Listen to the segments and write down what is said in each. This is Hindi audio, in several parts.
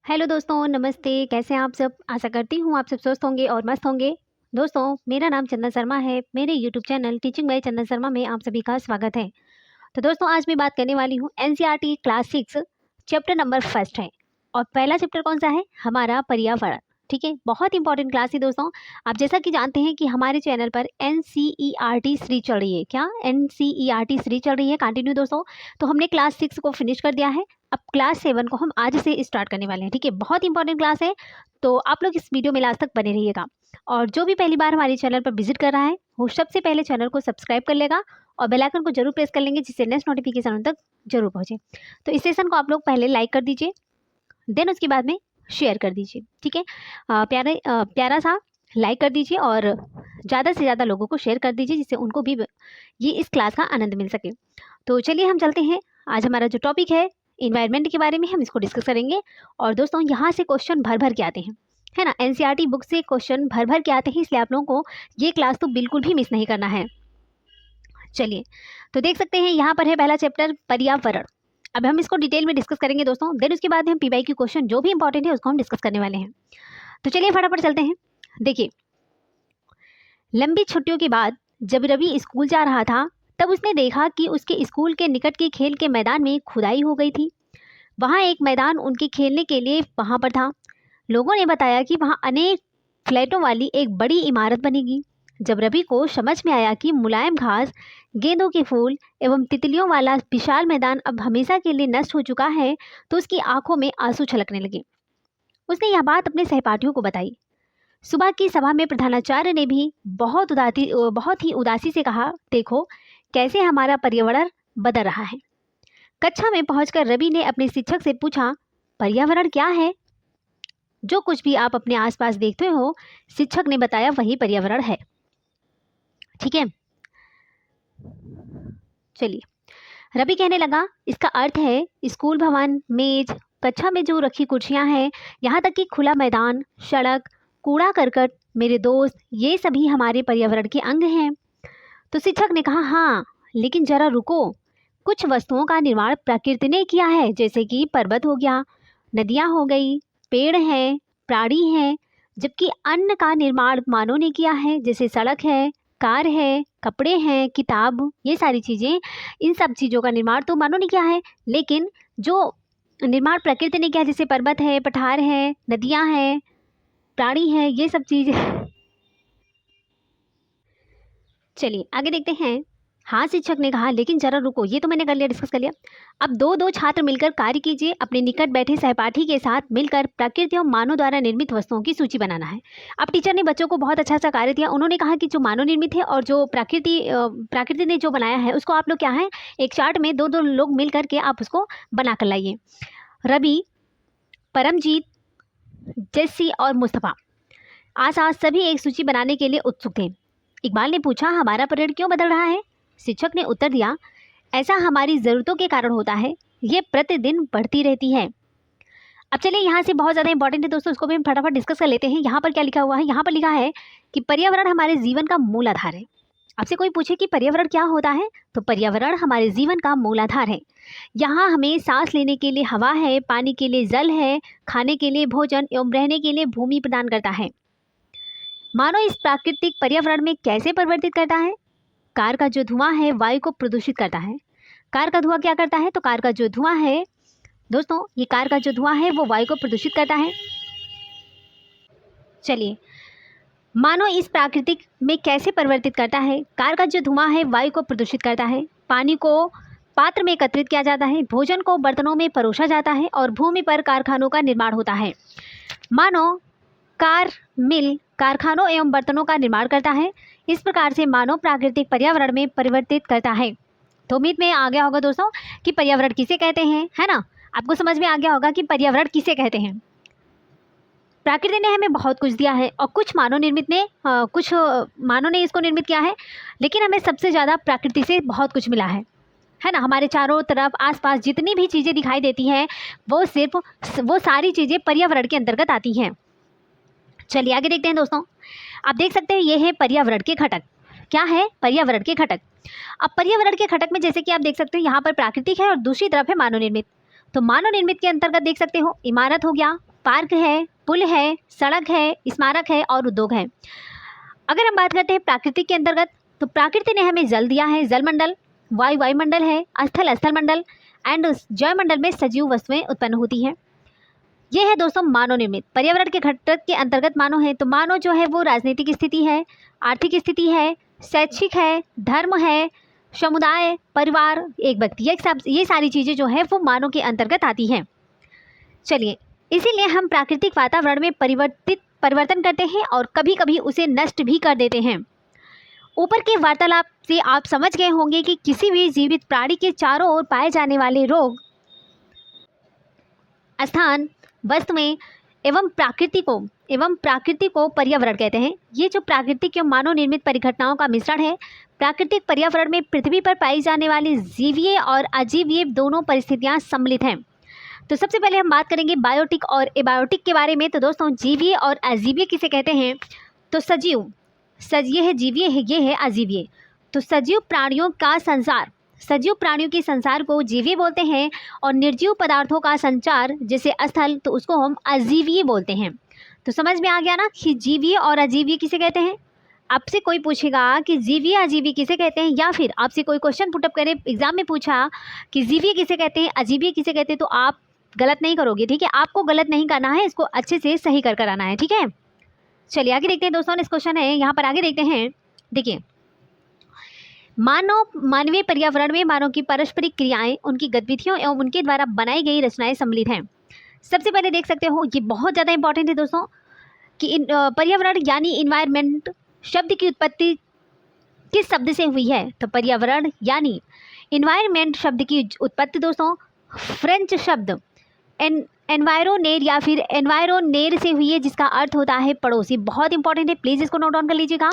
हेलो दोस्तों, नमस्ते। कैसे हैं आप सब? आशा करती हूँ आप सब स्वस्थ होंगे और मस्त होंगे। दोस्तों, मेरा नाम चंदन शर्मा है। मेरे यूट्यूब चैनल टीचिंग बाय चंदन शर्मा में आप सभी का स्वागत है। तो दोस्तों, आज मैं बात करने वाली हूँ NCERT class 6 chapter number first है। और पहला चैप्टर कौन सा है? हमारा पर्यावरण। ठीक है, बहुत इंपॉर्टेंट क्लास है दोस्तों। आप जैसा कि जानते हैं कि हमारे चैनल पर एनसीईआरटी सीरीज चल रही है। क्या एनसीईआरटी सीरीज चल रही है कंटिन्यू दोस्तों? तो हमने क्लास 6 को फिनिश कर दिया है। अब क्लास 7 को हम आज से स्टार्ट करने वाले हैं। ठीक है, बहुत इंपॉर्टेंट क्लास है। तो आप लोग इस वीडियो में लास्ट तक बने रहिएगा। और जो भी पहली बार हमारे चैनल पर विजिट कर रहा है वो सबसे पहले चैनल को सब्सक्राइब कर लेगा और बेल आइकन को जरूर प्रेस कर लेंगे, जिससे नेक्स्ट नोटिफिकेशन उन तक जरूर पहुंचे। तो इस सेशन को आप लोग पहले लाइक कर दीजिए, देन उसके बाद में शेयर कर दीजिए। ठीक है, प्यारा सा लाइक कर दीजिए और ज़्यादा से ज़्यादा लोगों को शेयर कर दीजिए, जिससे उनको भी ये इस क्लास का आनंद मिल सके। तो चलिए हम चलते हैं। आज हमारा जो टॉपिक है इन्वायरमेंट के बारे में, हम इसको डिस्कस करेंगे। और दोस्तों, यहाँ से क्वेश्चन भर भर के आते हैं, है ना। एनसीईआरटी बुक से क्वेश्चन भर भर के आते हैं, इसलिए आप लोगों को ये क्लास तो बिल्कुल भी मिस नहीं करना है। चलिए, तो देख सकते हैं यहाँ पर है पहला चैप्टर पर्यावरण। अब हम इसको डिटेल में डिस्कस करेंगे दोस्तों। देन उसके बाद हम पीवाईक्यू क्वेश्चन जो भी इंपॉर्टेंट है उसको हम डिस्कस करने वाले हैं। तो चलिए फटाफट चलते हैं। देखिए, लंबी छुट्टियों के बाद जब रवि स्कूल जा रहा था तब उसने देखा कि उसके स्कूल के निकट के खेल के मैदान में खुदाई हो गई थी। वहाँ एक मैदान उनके खेलने के लिए वहाँ पर था। लोगों ने बताया कि वहाँ अनेक फ्लैटों वाली एक बड़ी इमारत बनेगी। जब रवि को समझ में आया कि मुलायम घास, गेंदों के फूल एवं तितलियों वाला विशाल मैदान अब हमेशा के लिए नष्ट हो चुका है, तो उसकी आंखों में आंसू छलकने लगे। उसने यह बात अपने सहपाठियों को बताई। सुबह की सभा में प्रधानाचार्य ने भी बहुत ही उदासी से कहा, देखो कैसे हमारा पर्यावरण बदल रहा है। कक्षा में पहुंचकर रवि ने अपने शिक्षक से पूछा, पर्यावरण क्या है? जो कुछ भी आप अपने आसपास देखते हो, शिक्षक ने बताया, वही पर्यावरण है। ठीक है, चलिए। रवि कहने लगा, इसका अर्थ है स्कूल भवन, मेज, कक्षा में जो रखी कुर्सियां हैं, यहाँ तक कि खुला मैदान, सड़क, कूड़ा करकट, मेरे दोस्त, ये सभी हमारे पर्यावरण के अंग हैं। तो शिक्षक ने कहा, हाँ, लेकिन जरा रुको। कुछ वस्तुओं का निर्माण प्रकृति ने किया है, जैसे कि पर्वत हो गया, नदियाँ हो गई, पेड़ हैं, प्राणी हैं, जबकि अन्न का निर्माण मानव ने किया है, जैसे सड़क है, कार है, कपड़े हैं, किताब, ये सारी चीज़ें, इन सब चीज़ों का निर्माण तो मानव ने किया है। लेकिन जो निर्माण प्रकृति ने किया, जैसे पर्वत है, पठार है, नदियाँ हैं, प्राणी हैं, ये सब चीज़ें। चलिए आगे देखते हैं। हाँ, शिक्षक ने कहा, लेकिन जरा रुको, ये तो मैंने कर लिया, डिस्कस कर लिया। अब दो दो छात्र मिलकर कार्य कीजिए। अपने निकट बैठे सहपाठी के साथ मिलकर प्रकृति और मानव द्वारा निर्मित वस्तुओं की सूची बनाना है। अब टीचर ने बच्चों को बहुत अच्छा सा कार्य दिया। उन्होंने कहा कि जो मानव निर्मित है और जो प्रकृति ने जो बनाया है, उसको आप लोग क्या है, एक चार्ट में दो दो लोग मिल करके आप उसको बना कर लाइए। रवि, परमजीत, जेस्सी और मुस्तफ़ा आज सभी एक सूची बनाने के लिए उत्सुक थे। इकबाल ने पूछा, हमारा पर्यावरण क्यों बदल रहा है? शिक्षक ने उत्तर दिया, ऐसा हमारी ज़रूरतों के कारण होता है, ये प्रतिदिन बढ़ती रहती है। अब चलिए, यहाँ से बहुत ज़्यादा इंपॉर्टेंट है दोस्तों, इसको भी हम फटाफट डिस्कस कर लेते हैं। यहाँ पर क्या लिखा हुआ है? यहाँ पर लिखा है कि पर्यावरण हमारे जीवन का मूल आधार है। आपसे कोई पूछे कि पर्यावरण क्या होता है, तो पर्यावरण हमारे जीवन का मूल आधार है। यहाँ हमें सांस लेने के लिए हवा है, पानी के लिए जल है, खाने के लिए भोजन एवं रहने के लिए भूमि प्रदान करता है। मानव इस प्राकृतिक पर्यावरण में कैसे परिवर्तित करता है? कार का जो धुआं है वायु को प्रदूषित करता है। कार का धुआं क्या करता है? तो कार का जो धुआं है दोस्तों, ये कार का जो धुआं है वो वायु को प्रदूषित करता है। चलिए, मानव इस प्राकृतिक में कैसे परिवर्तित करता है? कार का जो धुआं है वायु को प्रदूषित करता है, पानी को पात्र में एकत्रित किया जाता है, भोजन को बर्तनों में परोसा जाता है और भूमि पर कारखानों का निर्माण होता है। मानव कार, मिल, कारखानों एवं बर्तनों का निर्माण करता है। इस प्रकार से मानव प्राकृतिक पर्यावरण में परिवर्तित करता है। तो उम्मीद में आ गया होगा दोस्तों कि पर्यावरण किसे कहते हैं, है ना। आपको समझ में आ गया होगा कि पर्यावरण किसे कहते हैं। प्रकृति ने हमें बहुत कुछ दिया है और कुछ मानव ने इसको निर्मित किया है, लेकिन हमें सबसे ज़्यादा प्रकृति से बहुत कुछ मिला है ना। हमारे चारों तरफ आसपास जितनी भी चीज़ें दिखाई देती हैं वो सारी चीज़ें पर्यावरण के अंतर्गत आती हैं। चलिए आगे देखते हैं दोस्तों। आप देख सकते हैं ये है पर्यावरण के घटक। क्या है? पर्यावरण के घटक। अब पर्यावरण के घटक में जैसे कि आप देख सकते हैं यहाँ पर प्राकृतिक है और दूसरी तरफ है मानव निर्मित। तो मानव निर्मित के अंतर्गत देख सकते हो इमारत हो गया, पार्क है, पुल है, सड़क है, स्मारक है और उद्योग है। अगर हम बात करते हैं प्राकृतिक के अंतर्गत, तो प्रकृति ने हमें जल दिया है, जलमंडल, वायु वायुमंडल है, स्थल स्थलमंडल एंड जयमंडल में सजीव वस्तुएं उत्पन्न होती हैं। ये है दोस्तों मानव निर्मित। पर्यावरण के घटक के अंतर्गत मानव है, तो मानव जो है वो राजनीतिक स्थिति है, आर्थिक स्थिति है, शैक्षिक है, धर्म है, समुदाय, परिवार, एक व्यक्ति, ये सारी चीज़ें जो है वो मानव के अंतर्गत आती हैं। चलिए, इसीलिए हम प्राकृतिक वातावरण में परिवर्तन करते हैं और कभी कभी उसे नष्ट भी कर देते हैं। ऊपर के वार्तालाप से आप समझ गए होंगे कि किसी भी जीवित प्राणी के चारों ओर पाए जाने वाले रोग, स्थान, वस्तुएं एवं प्राकृतिक को पर्यावरण कहते हैं। ये जो प्राकृतिक एवं मानव निर्मित परिघटनाओं का मिश्रण है। प्राकृतिक पर्यावरण में पृथ्वी पर पाई जाने वाली जीवीय और अजीवीय दोनों परिस्थितियां सम्मिलित हैं। तो सबसे पहले हम बात करेंगे बायोटिक और एबायोटिक के बारे में। तो दोस्तों, जीवीय और अजीवीय किसे कहते हैं? तो सजीव, ये है जीवीय है, ये है अजीवीय। तो सजीव प्राणियों के संसार को जीवीय बोलते हैं और निर्जीव पदार्थों का संचार जैसे स्थल, तो उसको हम अजीवीय बोलते हैं। तो समझ में आ गया ना कि जीवीय और अजीवीय किसे कहते हैं। आपसे कोई पूछेगा कि जीवीय अजीवीय किसे कहते हैं, या फिर आपसे कोई क्वेश्चन पुटअप करे, एग्जाम में पूछा कि जीवीय किसे कहते हैं, अजीवीय किसे कहते हैं, तो आप गलत नहीं करोगे, ठीक है। आपको गलत नहीं करना है, इसको अच्छे से सही कर आना है, ठीक है। चलिए आगे देखते हैं दोस्तों। इस क्वेश्चन है यहाँ पर, आगे देखते हैं। देखिए, मानवीय पर्यावरण में मानव की पारस्परिक क्रियाएं, उनकी गतिविधियों एवं उनके द्वारा बनाई गई रचनाएं सम्मिलित हैं। सबसे पहले देख सकते हो, ये बहुत ज़्यादा इंपॉर्टेंट है दोस्तों कि पर्यावरण यानी इन्वायरमेंट शब्द की उत्पत्ति किस शब्द से हुई है। तो पर्यावरण यानी इन्वायरमेंट शब्द की उत्पत्ति दोस्तों फ्रेंच शब्द एनवायरोनेर या फिर एनवायरोनेर से हुई है, जिसका अर्थ होता है पड़ोसी। बहुत इंपॉर्टेंट है, प्लीज़ इसको नोट डाउन कर लीजिएगा।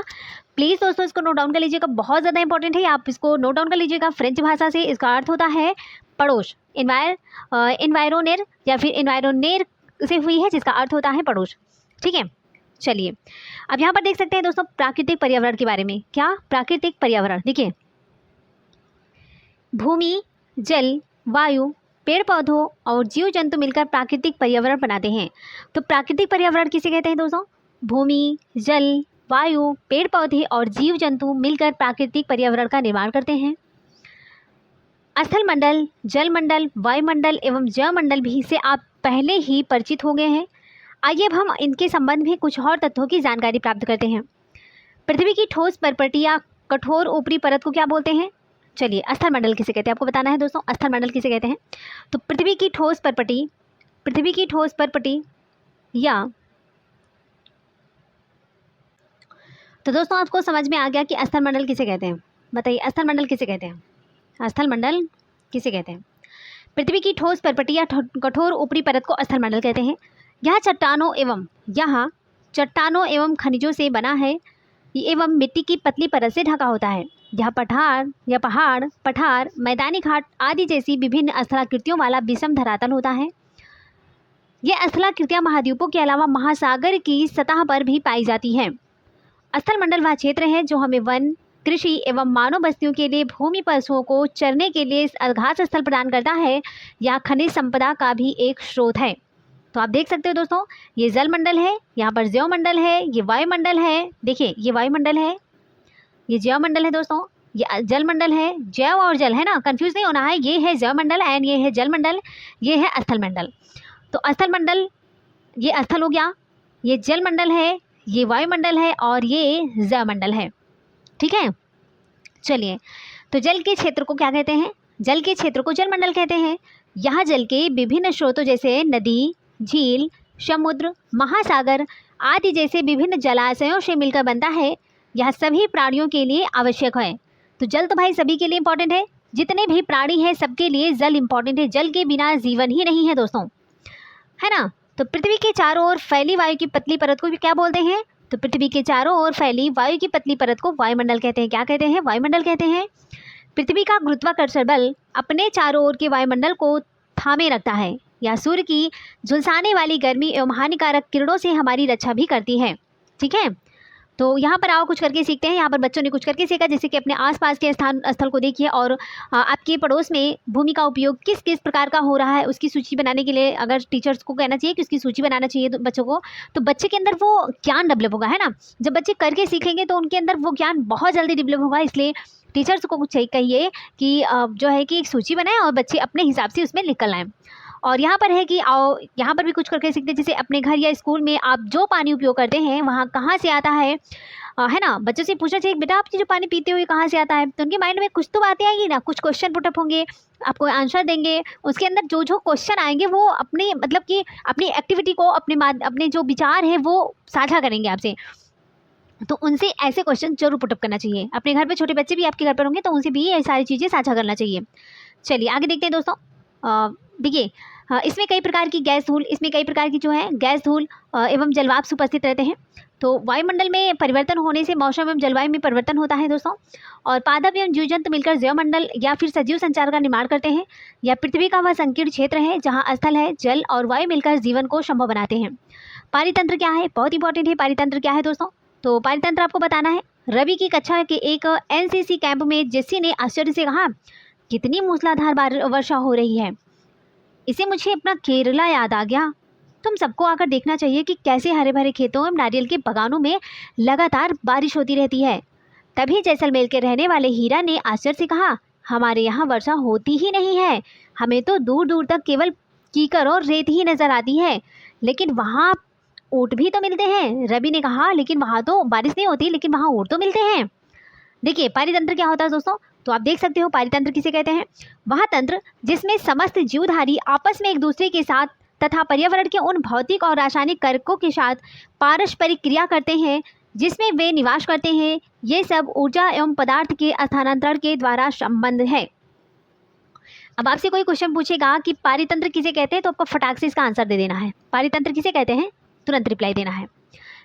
प्लीज़ दोस्तों इसको नोट डाउन कर लीजिएगा, बहुत ज़्यादा इंपॉर्टेंट है, आप इसको नोट डाउन कर लीजिएगा। फ्रेंच भाषा से इसका अर्थ होता है पड़ोस। एनवायरोनेर या फिर एनवायरोनेर से हुई है, जिसका अर्थ होता है पड़ोस, ठीक है। चलिए, अब यहाँ पर देख सकते हैं दोस्तों प्राकृतिक पर्यावरण के बारे में। क्या? प्राकृतिक पर्यावरण। देखिए, भूमि, जल, वायु, पेड़ पौधों और जीव जंतु मिलकर प्राकृतिक पर्यावरण बनाते हैं। तो प्राकृतिक पर्यावरण किसे कहते हैं दोस्तों? भूमि, जल, वायु, पेड़ पौधे और जीव जंतु मिलकर प्राकृतिक पर्यावरण का निर्माण करते हैं। स्थल मंडल, जल मंडल, वायुमंडल एवं जयमंडल भी से आप पहले ही परिचित हो गए हैं। आइए अब हम इनके संबंध में कुछ और तथ्यों की जानकारी प्राप्त करते हैं। पृथ्वी की ठोस परपटी या कठोर ऊपरी परत को क्या बोलते हैं? चलिए, स्थल मंडल किसे कहते हैं, आपको बताना है दोस्तों। स्थल मंडल किसे कहते हैं? तो पृथ्वी की ठोस परपटी या, तो दोस्तों आपको समझ में आ गया कि स्थल मंडल किसे कहते हैं। बताइए, स्थल मंडल किसे कहते हैं? स्थल मंडल किसे कहते हैं? पृथ्वी की ठोस परपटी या कठोर ऊपरी परत को स्थल मंडल कहते हैं। यह चट्टानों एवं खनिजों से बना है एवं मिट्टी की पतली परत से ढका होता है। यह पठार, मैदानी घाट आदि जैसी विभिन्न स्थलाकृतियों वाला विषम धरातल होता है। यह स्थलाकृतियां महाद्वीपों के अलावा महासागर की सतह पर भी पाई जाती हैं। स्थल मंडल वह क्षेत्र है जो हमें वन, कृषि एवं मानव बस्तियों के लिए भूमि पशुओं को चरने के लिए आवास स्थल प्रदान करता है। यह खनिज संपदा का भी एक स्रोत है। तो आप देख सकते हो दोस्तों, ये जल मंडल है, यहाँ पर जैवमंडल है, ये वायुमंडल है। देखिए, ये वायुमंडल है, ये जैवमंडल है दोस्तों, ये जल मंडल है। जैव और जल है ना, कंफ्यूज नहीं होना है। ये है जैवमंडल एंड ये है जल मंडल, ये है स्थल मंडल। तो स्थल मंडल ये स्थल हो गया, ये जल मंडल है, ये वायुमंडल है और ये जैवमंडल है, ठीक है। चलिए, तो जल के क्षेत्र को क्या कहते हैं? जल के क्षेत्र को जलमंडल कहते हैं। यहाँ जल के विभिन्न स्रोतों जैसे नदी, झील, समुद्र, महासागर आदि जैसे विभिन्न जलाशयों से मिलकर बनता है। यह सभी प्राणियों के लिए आवश्यक है। तो जल तो भाई सभी के लिए इंपॉर्टेंट है, जितने भी प्राणी हैं सबके लिए जल इंपॉर्टेंट है। जल के बिना जीवन ही नहीं है दोस्तों, है ना। तो पृथ्वी के चारों ओर फैली वायु की पतली परत को भी क्या बोलते हैं? तो पृथ्वी के चारों ओर फैली वायु की पतली परत को वायुमंडल कहते हैं। क्या कहते हैं? वायुमंडल कहते हैं। पृथ्वी का गुरुत्वाकर्षण बल अपने चारों ओर के वायुमंडल को थामे रखता है। यह सूर्य की झुलसाने वाली गर्मी एवं हानिकारक किरणों से हमारी रक्षा भी करती है, ठीक है। तो यहाँ पर आओ कुछ करके सीखते हैं। यहाँ पर बच्चों ने कुछ करके सीखा, जैसे कि अपने आसपास के स्थल को देखिए और आपके पड़ोस में भूमि का उपयोग किस किस प्रकार का हो रहा है उसकी सूची बनाने के लिए अगर टीचर्स को कहना चाहिए कि उसकी सूची बनाना चाहिए तो बच्चों को, तो बच्चे के अंदर वो ज्ञान डेवलप होगा, है ना। जब बच्चे करके सीखेंगे तो उनके अंदर वो ज्ञान बहुत जल्दी डेवलप होगा। इसलिए टीचर्स को कुछ कहिए कि जो है कि एक सूची बनाएं और बच्चे अपने हिसाब से उसमें निकल आएँ। और यहाँ पर है कि आओ यहाँ पर भी कुछ करके सीखते हैं, जैसे अपने घर या स्कूल में आप जो पानी उपयोग करते हैं वहाँ कहाँ से आता है ना। बच्चों से पूछना चाहिए बेटा आप जो पानी पीते हो ये कहाँ से आता है, तो उनके माइंड में कुछ तो बातें आएंगी ना, कुछ क्वेश्चन पुटअप होंगे, आपको आंसर देंगे। उसके अंदर जो जो क्वेश्चन आएंगे वो अपने मतलब कि अपनी एक्टिविटी को अपने जो विचार है वो साझा करेंगे आपसे, तो उनसे ऐसे क्वेश्चन जरूर पुटअप करना चाहिए। अपने घर पे छोटे बच्चे भी आपके घर पर होंगे तो उनसे भी ये सारी चीज़ें साझा करना चाहिए। चलिए आगे देखते हैं दोस्तों। देखिए इसमें कई प्रकार की गैस धूल, इसमें कई प्रकार की जो है गैस धूल एवं जलवाष्प उपस्थित रहते हैं। तो वायुमंडल में परिवर्तन होने से मौसम एवं जलवायु में परिवर्तन होता है दोस्तों। और पादप एवं जीव जंतु मिलकर जैवमंडल या फिर सजीव संचार का निर्माण करते हैं। या पृथ्वी का वह संकीर्ण क्षेत्र है जहाँ स्थल है, जल और वायु मिलकर जीवन को संभव बनाते हैं। पारितंत्र क्या है, बहुत इंपॉर्टेंट है। पारितंत्र क्या है दोस्तों, तो पारितंत्र आपको बताना है। रवि की कक्षा के एक एनसीसी कैंप में जेसी ने आश्चर्य से कहा, कितनी मूसलाधार वर्षा हो रही है, इसे मुझे अपना केरला याद आ गया। तुम सबको आकर देखना चाहिए कि कैसे हरे भरे खेतों में नारियल के बागानों में लगातार बारिश होती रहती है। तभी जैसलमेर के रहने वाले हीरा ने आश्चर्य से कहा, हमारे यहाँ वर्षा होती ही नहीं है, हमें तो दूर दूर तक केवल कीकर और रेत ही नजर आती है, लेकिन वहाँ ऊँट भी तो मिलते हैं। रवि ने कहा, लेकिन वहाँ तो बारिश नहीं होती, लेकिन वहाँ ऊँट तो मिलते हैं। देखिए पारितंत्र क्या होता है दोस्तों, तो आप देख सकते हो पारितंत्र किसे कहते हैं। वह तंत्र जिसमें समस्त जीवधारी आपस में एक दूसरे के साथ तथा पर्यावरण के उन भौतिक और रासायनिक कारकों के साथ पारस्परिक क्रिया करते हैं जिसमें वे निवास करते हैं। ये सब ऊर्जा एवं पदार्थ के स्थानांतरण के द्वारा संबंध है। अब आपसे कोई क्वेश्चन पूछेगा कि पारितंत्र किसे कहते हैं, तो आपको फटाक से इसका आंसर दे देना है। पारितंत्र किसे कहते हैं, तुरंत रिप्लाई देना है,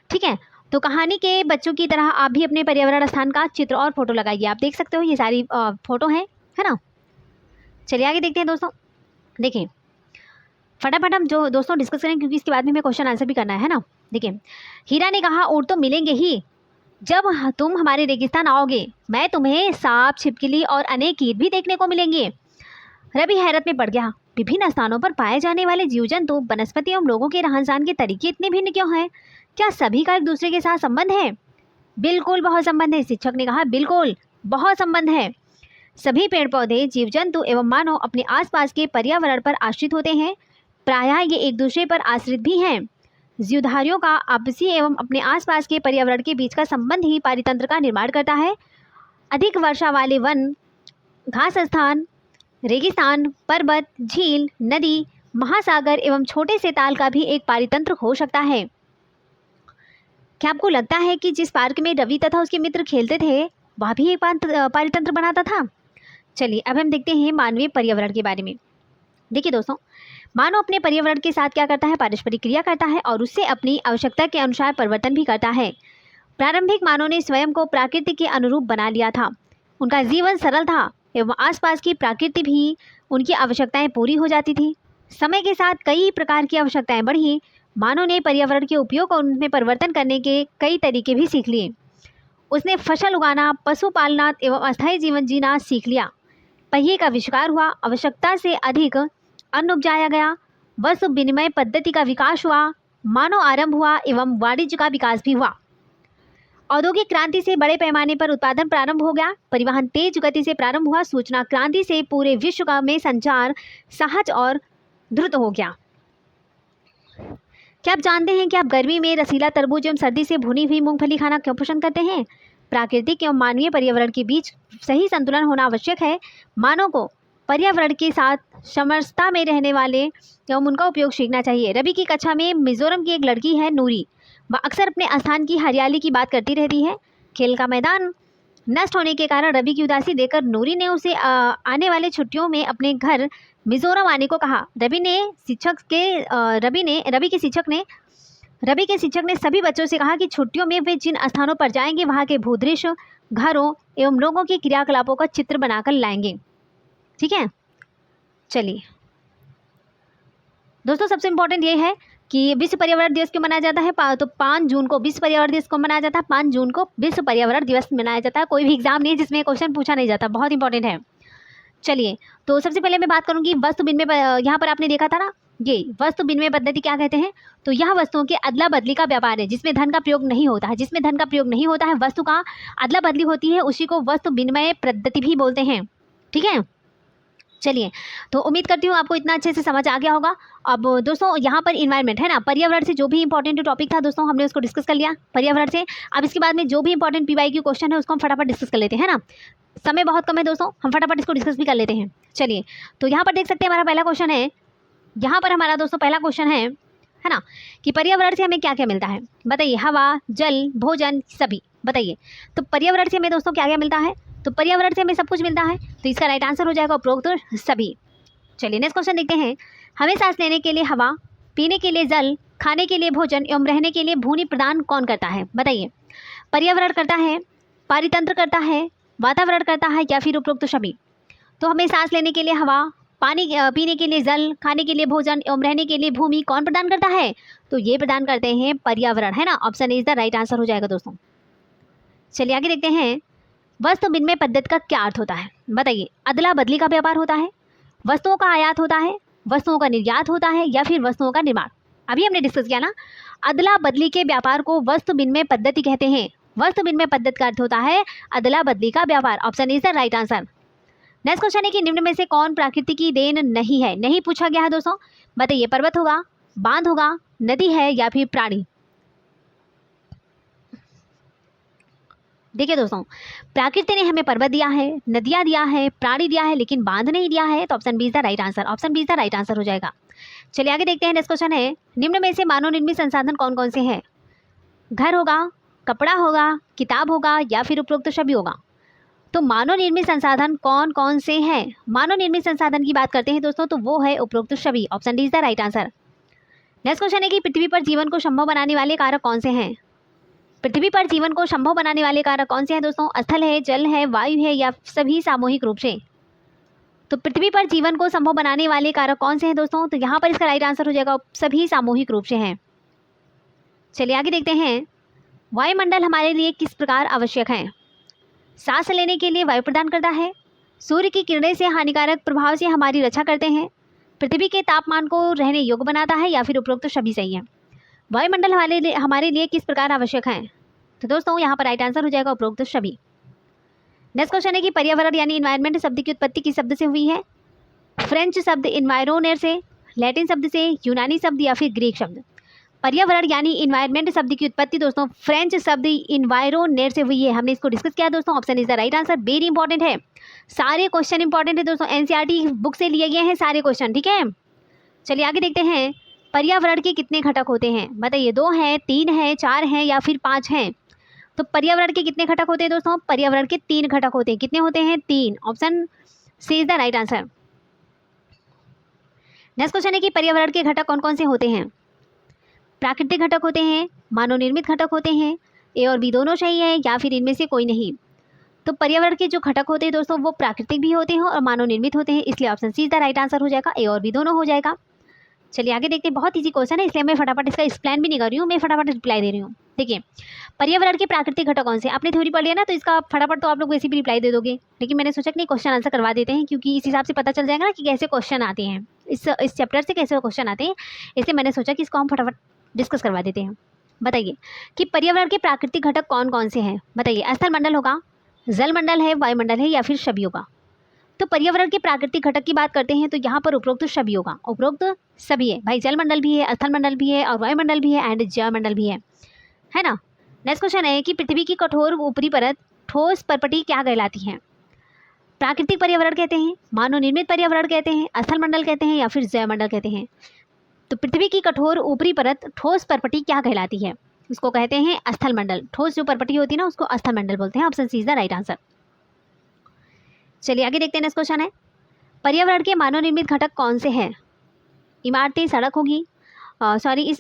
ठीक है। तो कहानी के बच्चों की तरह आप भी अपने पर्यावरण स्थान का चित्र और फोटो लगाइए। आप देख सकते हो ये सारी फोटो है ना। चलिए आगे देखते हैं दोस्तों। देखिए फटाफट हम जो दोस्तों डिस्कस करें, क्योंकि इसके बाद में हमें क्वेश्चन आंसर भी करना है ना। देखिए हीरा ने कहा, ऊँट तो मिलेंगे ही, जब तुम हमारे रेगिस्तान आओगे मैं तुम्हें सांप, छिपकली और अनेक कीट भी देखने को मिलेंगे। रवि हैरत में पड़ गया, विभिन्न स्थानों पर पाए जाने वाले जीव जंतु, वनस्पति एवं लोगों के रहन सहन के तरीके इतने भिन्न क्यों हैं? क्या सभी का एक दूसरे के साथ संबंध है? बिल्कुल बहुत संबंध है। शिक्षक ने कहा, बिल्कुल बहुत संबंध है। सभी पेड़ पौधे, जीव जंतु एवं मानव अपने आसपास के पर्यावरण पर आश्रित होते हैं। प्रायः ये एक दूसरे पर आश्रित भी हैं। जीवधारियों का आपसी एवं अपने आसपास के पर्यावरण के बीच का संबंध ही पारितंत्र का निर्माण करता है। अधिक वर्षा वाले वन, घास स्थान, रेगिस्तान, पर्वत, झील, नदी, महासागर एवं छोटे से ताल का भी एक पारितंत्र हो सकता है। क्या आपको लगता है कि जिस पार्क में रवि तथा उसके मित्र खेलते थे वह भी एक पारितंत्र बनाता था? चलिए अब हम देखते हैं मानवीय पर्यावरण के बारे में। देखिए दोस्तों, मानव अपने पर्यावरण के साथ क्या करता है, पारस्परिक क्रिया करता है और उससे अपनी आवश्यकता के अनुसार परिवर्तन भी करता है। प्रारंभिक मानव ने स्वयं को प्रकृति के अनुरूप बना लिया था। उनका जीवन सरल था एवं आसपास की प्रकृति भी उनकी आवश्यकताएं पूरी हो जाती थी। समय के साथ कई प्रकार की आवश्यकताएं बढ़ी। मानव ने पर्यावरण के उपयोग और उनमें परिवर्तन करने के कई तरीके भी सीख लिए। उसने फसल उगाना, पशु पालना एवं अस्थायी जीवन जीना सीख लिया। पहिए का आविष्कार हुआ, आवश्यकता से अधिक अन्न उपजाया गया, वस्तु विनिमय पद्धति का विकास हुआ, मानव आरंभ हुआ एवं वाणिज्य का विकास भी हुआ। औद्योगिक क्रांति से बड़े पैमाने पर उत्पादन प्रारंभ हो गया, परिवहन तेज गति से प्रारंभ हुआ, सूचना क्रांति से पूरे विश्व का में संचार सहज और द्रुत हो गया। क्या आप जानते हैं कि आप गर्मी में रसीला तरबूज एवं सर्दी से भुनी हुई मूंगफली खाना क्यों पसंद करते हैं? प्राकृतिक एवं मानवीय पर्यावरण के बीच सही संतुलन होना आवश्यक है। मानव को पर्यावरण के साथ समरसता में रहने वाले एवं उनका उपयोग सीखना चाहिए। रवि की कक्षा में मिजोरम की एक लड़की है नूरी, वह अक्सर अपने स्थान की हरियाली की बात करती रहती है। खेल का मैदान नष्ट होने के कारण रवि की उदासी देखकर नूरी ने उसे आने वाले छुट्टियों में अपने घर मिजोरम आने को कहा। रवि के शिक्षक ने सभी बच्चों से कहा कि छुट्टियों में वे जिन स्थानों पर जाएंगे वहाँ के भूदृश्य, घरों एवं लोगों के क्रियाकलापों का चित्र बनाकर लाएंगे। ठीक है, चलिए दोस्तों, सबसे इम्पोर्टेंट ये है कि विश्व पर्यावरण दिवस क्यों मनाया जाता है? तो 5 जून को विश्व पर्यावरण दिवस को मनाया जाता है। 5 जून को विश्व पर्यावरण दिवस मनाया जाता है। कोई भी एग्जाम नहीं है जिसमें क्वेश्चन पूछा नहीं जाता, बहुत इंपॉर्टेंट है। चलिए, तो सबसे पहले मैं बात करूंगी वस्तु विनिमय। यहाँ पर आपने देखा था ना, ये वस्तु विनिमय पद्धति क्या कहते हैं? तो यह वस्तुओं के अदला बदली का व्यापार है जिसमें धन का प्रयोग नहीं होता है। जिसमें धन का प्रयोग नहीं होता है, वस्तु का अदला बदली होती है, उसी को वस्तु विनिमय पद्धति भी बोलते हैं। ठीक है, चलिए, तो उम्मीद करती हूँ आपको इतना अच्छे से समझ आ गया होगा। अब दोस्तों यहाँ पर इन्वायरमेंट है ना, पर्यावरण से जो भी इंपॉर्टेंट टॉपिक था दोस्तों हमने उसको डिस्कस कर लिया पर्यावरण से। अब इसके बाद में जो भी इंपॉर्टेंट PYQ क्वेश्चन है उसको हम फटाफट डिस्कस कर लेते हैं ना। समय बहुत कम है दोस्तों, हम फटाफट इसको डिस्कस भी कर लेते हैं। चलिए, तो यहाँ पर देख सकते हैं हमारा पहला क्वेश्चन है। यहाँ पर हमारा दोस्तों पहला क्वेश्चन है ना, कि पर्यावरण से हमें क्या क्या मिलता है? बताइए, हवा, जल, भोजन, सभी बताइए। तो पर्यावरण से हमें दोस्तों क्या क्या मिलता है? तो पर्यावरण से हमें सब कुछ मिलता है, तो इसका राइट आंसर हो जाएगा उपरोक्त सभी। चलिए, नेक्स्ट क्वेश्चन देखते हैं। हमें सांस लेने के लिए हवा, पीने के लिए जल, खाने के लिए भोजन एवं रहने के लिए भूमि प्रदान कौन करता है? बताइए। पर्यावरण करता है, पारितंत्र करता है, वातावरण करता है, या फिर उपरोक्त सभी? तो हमें सांस लेने के लिए हवा, पानी पीने के लिए जल, खाने के लिए भोजन एवं रहने के लिए भूमि कौन प्रदान करता है? तो ये प्रदान करते हैं पर्यावरण, है ना। Option is the right answer हो जाएगा दोस्तों। चलिए आगे देखते हैं। वस्तु विनिमय पद्धति का क्या अर्थ होता है? बताइए। अदला बदली का व्यापार होता है, वस्तुओं का आयात होता है, वस्तुओं का निर्यात होता है, या फिर वस्तुओं का निर्माण? अभी हमने डिस्कस किया ना, अदला बदली के व्यापार को वस्तु विनिमय पद्धति कहते हैं। वस्तु विनिमय पद्धति का अर्थ होता है अदला बदली का व्यापार। Option is the right answer. Next question है कि निम्न में से कौन प्रकृति की देन नहीं है? नहीं पूछा गया है दोस्तों, बताइए। पर्वत होगा, बांध होगा, नदी है, या फिर प्राणी? देखिए दोस्तों, प्रकृति ने हमें पर्वत दिया है, नदियाँ दिया है, प्राणी दिया है, लेकिन बांध नहीं दिया है, तो option B is the right answer. Option B is the right answer हो जाएगा। चलिए आगे देखते हैं। नेक्स्ट क्वेश्चन है, निम्न में से मानव निर्मित संसाधन कौन कौन से हैं? घर होगा, कपड़ा होगा, किताब होगा, या फिर उपरोक्त सभी होगा? तो मानव निर्मित संसाधन कौन कौन से हैं? मानव निर्मित संसाधन की बात करते हैं दोस्तों, तो वो है उपरोक्त सभी। Option D is the right answer. Next question है कि पृथ्वी पर जीवन को संभव बनाने वाले कारक कौन से हैं? पृथ्वी पर जीवन को संभव बनाने वाले कारक कौन से हैं दोस्तों? स्थल है, जल है, वायु है, या सभी सामूहिक रूप से? तो पृथ्वी पर जीवन को संभव बनाने वाले कारक कौन से हैं दोस्तों? तो यहाँ पर इसका राइट आंसर हो जाएगा सभी सामूहिक रूप से हैं। चलिए आगे देखते हैं। वायुमंडल हमारे लिए किस प्रकार आवश्यक है? सांस लेने के लिए वायु प्रदान करता है, सूर्य की किरणें से हानिकारक प्रभाव से हमारी रक्षा करते हैं, पृथ्वी के तापमान को रहने योग्य बनाता है, या फिर उपरोक्त सभी सही है? वायुमंडल हमारे लिए किस प्रकार आवश्यक है? तो दोस्तों यहाँ पर राइट आंसर हो जाएगा उपरोक्त सभी। नेक्स्ट क्वेश्चन है कि पर्यावरण यानी इन्वायरमेंट शब्द की उत्पत्ति किस शब्द से हुई है? फ्रेंच शब्द इन्वायरोनेर से, लैटिन शब्द से, यूनानी शब्द, या फिर ग्रीक शब्द? पर्यावरण यानी इन्वायरमेंट शब्द की उत्पत्ति दोस्तों फ्रेंच शब्द इन्वायरोनेर से हुई है। हमने इसको डिस्कस किया दोस्तों। Option is the right answer. Very important है, सारे क्वेश्चन इंपॉर्टेंट है दोस्तों, एनसीईआरटी बुक से लिए गए हैं सारे क्वेश्चन। ठीक है, चलिए आगे देखते हैं। पर्यावरण के कितने घटक होते हैं? बताइए। 2 हैं, 3 हैं, 4 हैं, या फिर 5 हैं? तो पर्यावरण के कितने घटक होते हैं दोस्तों? पर्यावरण के 3 घटक होते हैं। कितने होते हैं? 3। Option C is the right answer. Next question है कि पर्यावरण के घटक कौन कौन से होते हैं? प्राकृतिक घटक होते हैं, मानव निर्मित घटक होते हैं, ए और बी दोनों सही है, या फिर इनमें से कोई नहीं? तो पर्यावरण के जो घटक होते हैं दोस्तों वो प्राकृतिक भी होते हैं और मानव निर्मित होते हैं, इसलिए option C is the right answer हो जाएगा। ए और बी दोनों हो जाएगा। चलिए आगे देखते हैं। बहुत इजी क्वेश्चन है, इसलिए मैं फटाफट इसका एक्सप्लेन भी नहीं कर रही हूँ, मैं फटाफट रिप्लाई दे रही हूँ। देखिए, पर्यावरण के प्राकृतिक घटक कौन से? आपने थ्योरी पढ़ लिया ना, तो इसका फटाफट तो आप लोग वैसे भी रिप्लाई दे दोगे, लेकिन मैंने सोचा कि नहीं, क्वेश्चन आंसर करवा देते हैं, क्योंकि इस हिसाब से पता चल जाएगा ना कि कैसे क्वेश्चन आते हैं, इस चैप्टर से कैसे क्वेश्चन आते हैं, इसलिए मैंने सोचा कि इसको हम फटाफट डिस्कस करवा देते हैं। बताइए कि पर्यावरण के प्राकृतिक घटक कौन कौन से हैं? बताइए। स्थल मंडल होगा, जल मंडल है, वायुमंडल है, या फिर सभी होगा? तो पर्यावरण के प्राकृतिक घटक की बात करते हैं तो यहाँ पर उपरोक्त सभी होगा। उपरोक्त सभी है भाई, जल मंडल भी है, स्थल मंडल भी है, और वायुमंडल भी है, एंड जय मंडल भी है ना। नेक्स्ट क्वेश्चन है कि पृथ्वी की कठोर ऊपरी परत ठोस परपटी क्या कहलाती है? प्राकृतिक पर्यावरण कहते हैं, मानव निर्मित पर्यावरण कहते हैं, स्थल मंडल कहते हैं, या फिर जय मंडल कहते हैं? तो पृथ्वी की कठोर ऊपरी परत ठोस परपटी क्या कहलाती है? उसको कहते हैं स्थल मंडल। ठोस जो परपटी होती है ना उसको स्थल मंडल बोलते हैं। Option C is the right answer. चलिए आगे देखते हैं। नेक्स्ट क्वेश्चन है, पर्यावरण के मानव निर्मित घटक कौन से हैं? इमारतें, सड़क होगी,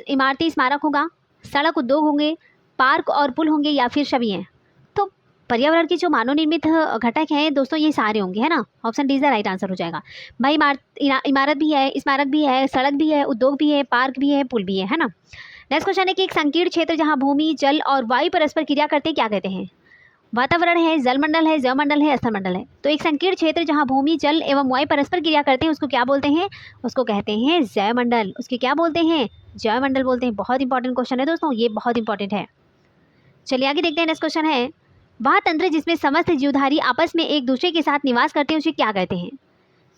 इमारती स्मारक होगा, सड़क उद्योग होंगे, पार्क और पुल होंगे, या फिर सभी हैं? तो पर्यावरण के जो मानव निर्मित घटक हैं दोस्तों ये सारे होंगे, है ना। Option D is the right answer हो जाएगा। भाई इमारत भी है, स्मारक भी है, सड़क भी है, उद्योग भी है, पार्क भी है, पुल भी है ना। नेक्स्ट क्वेश्चन है कि एक संकीर्ण क्षेत्र जहाँ भूमि, जल और वायु परस्पर क्रिया करते हैं क्या कहते हैं। वातावरण है, जलमंडल है, जलमंडल है, स्थलमंडल है। तो एक संकीर्ण क्षेत्र जहाँ भूमि, जल एवं वायु परस्पर क्रिया करते हैं उसको क्या बोलते हैं, उसको कहते हैं जयमंडल। उसके क्या बोलते हैं, जयमंडल बोलते हैं। बहुत इंपॉर्टेंट क्वेश्चन है दोस्तों, ये बहुत इंपॉर्टेंट है। चलिए आगे देखते हैं। नेक्स्ट क्वेश्चन है वह तंत्र जिसमें समस्त जीवधारी आपस में एक दूसरे के साथ निवास करते हैं उसे क्या कहते हैं।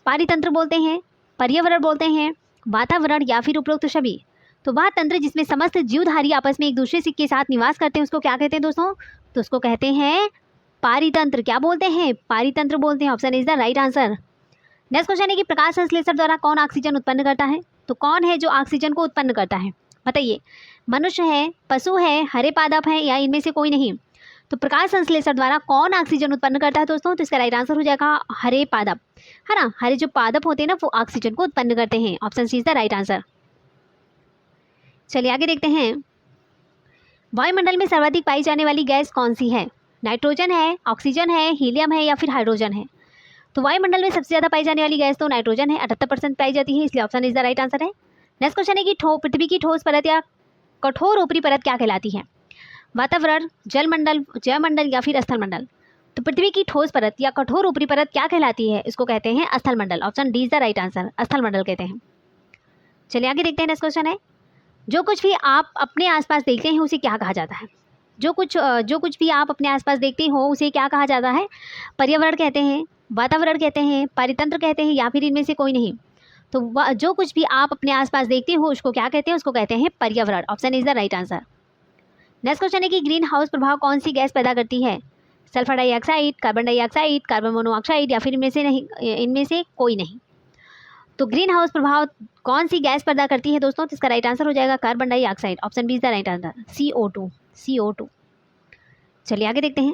पारितंत्र बोलते हैं, पर्यावरण बोलते हैं, वातावरण या फिर उपरोक्त सभी। तो वह तंत्र जिसमें समस्त जीवधारी आपस में एक दूसरे के साथ निवास करते हैं उसको क्या कहते हैं दोस्तों, तो उसको कहते हैं पारितंत्र। क्या बोलते हैं, पारितंत्र बोलते हैं। Option is the right answer. Next question है कि प्रकाश संश्लेषण द्वारा कौन ऑक्सीजन उत्पन्न करता है। तो कौन है जो ऑक्सीजन को उत्पन्न करता है बताइए। मनुष्य है, पशु है, हरे पादप है या इनमें से कोई नहीं। तो प्रकाश संश्लेषण द्वारा कौन ऑक्सीजन उत्पन्न करता है दोस्तों, तो इसका राइट आंसर हो जाएगा हरे पादप, है ना। हरे जो पादप होते हैं ना वो ऑक्सीजन को उत्पन्न करते हैं। Option C is the right answer. चलिए आगे देखते हैं। वायुमंडल में सर्वाधिक पाई जाने वाली गैस कौन सी है। नाइट्रोजन है, ऑक्सीजन है, हीलियम है या फिर हाइड्रोजन है। तो वायुमंडल में सबसे ज़्यादा पाई जाने वाली गैस तो नाइट्रोजन है, 78% पाई जाती है, इसलिए option is the right answer है। नेक्स्ट क्वेश्चन है कि पृथ्वी की ठोस परत या कठोर ऊपरी परत क्या कहलाती है। वातावरण, जलमंडल, जयमंडल या फिर स्थलमंडल। तो पृथ्वी की ठोस परत या कठोर ऊपरी परत क्या कहलाती है, इसको कहते हैं स्थलमंडल। Option D is the right answer, स्थलमंडल कहते हैं। चलिए आगे देखते हैं। नेक्स्ट क्वेश्चन है जो कुछ भी आप अपने आसपास देखते हैं उसे क्या कहा जाता है। जो कुछ भी आप अपने आसपास देखते हो उसे क्या कहा जाता है। पर्यावरण कहते हैं, वातावरण कहते हैं, पारितंत्र कहते हैं या फिर इनमें से कोई नहीं। तो जो कुछ भी आप अपने आसपास देखते हो उसको क्या कहते हैं, उसको कहते हैं पर्यावरण। Option is the right answer. Next question है कि ग्रीन हाउस प्रभाव कौन सी गैस पैदा करती है। Sulphur dioxide, carbon dioxide, carbon monoxide या फिर इनमें से कोई नहीं। तो ग्रीन हाउस प्रभाव कौन सी गैस पैदा करती है दोस्तों, तो इसका राइट आंसर हो जाएगा carbon dioxide. Option B is the right answer, CO2। चलिए आगे देखते हैं।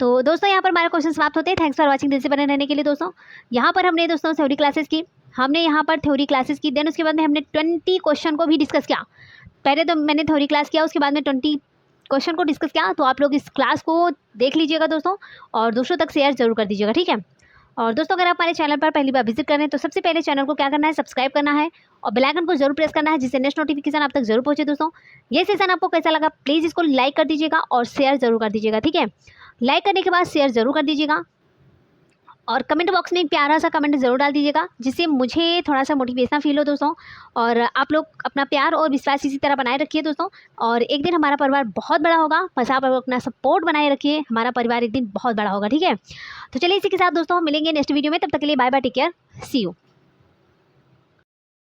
तो दोस्तों यहाँ पर हमारे क्वेश्चन समाप्त होते हैं। थैंक्स फॉर वाचिंग, दिल से बने रहने के लिए दोस्तों। यहाँ पर हमने दोस्तों थ्योरी क्लासेस की, देन उसके बाद में हमने 20 क्वेश्चन को भी डिस्कस किया। पहले तो मैंने थ्योरी क्लास किया, उसके बाद में 20 क्वेश्चन को डिस्कस किया। तो आप लोग इस क्लास को देख लीजिएगा दोस्तों और दूसरों तक शेयर जरूर कर दीजिएगा, ठीक है। और दोस्तों अगर आप हमारे चैनल पर पहली बार विजिट करें तो सबसे पहले चैनल को क्या करना है, सब्सक्राइब करना है और बेल आइकन को जरूर प्रेस करना है जिससे नेक्स्ट नोटिफिकेशन आप तक जरूर पहुंचे। दोस्तों ये सेशन आपको कैसा लगा प्लीज़ इसको लाइक कर दीजिएगा और शेयर जरूर कर दीजिएगा, ठीक है। लाइक करने के बाद शेयर जरूर कर दीजिएगा और कमेंट बॉक्स में एक प्यारा सा कमेंट जरूर डाल दीजिएगा जिससे मुझे थोड़ा सा मोटिवेशन फील हो दोस्तों। और आप लोग अपना प्यार और विश्वास इसी तरह बनाए रखिए दोस्तों। और एक दिन हमारा परिवार बहुत बड़ा होगा, बस आप अपना सपोर्ट बनाए रखिए, हमारा परिवार एक दिन बहुत बड़ा होगा, ठीक है। तो चलिए इसी के साथ दोस्तों मिलेंगे नेक्स्ट वीडियो में, तब तक के लिए bye bye, take care, see you.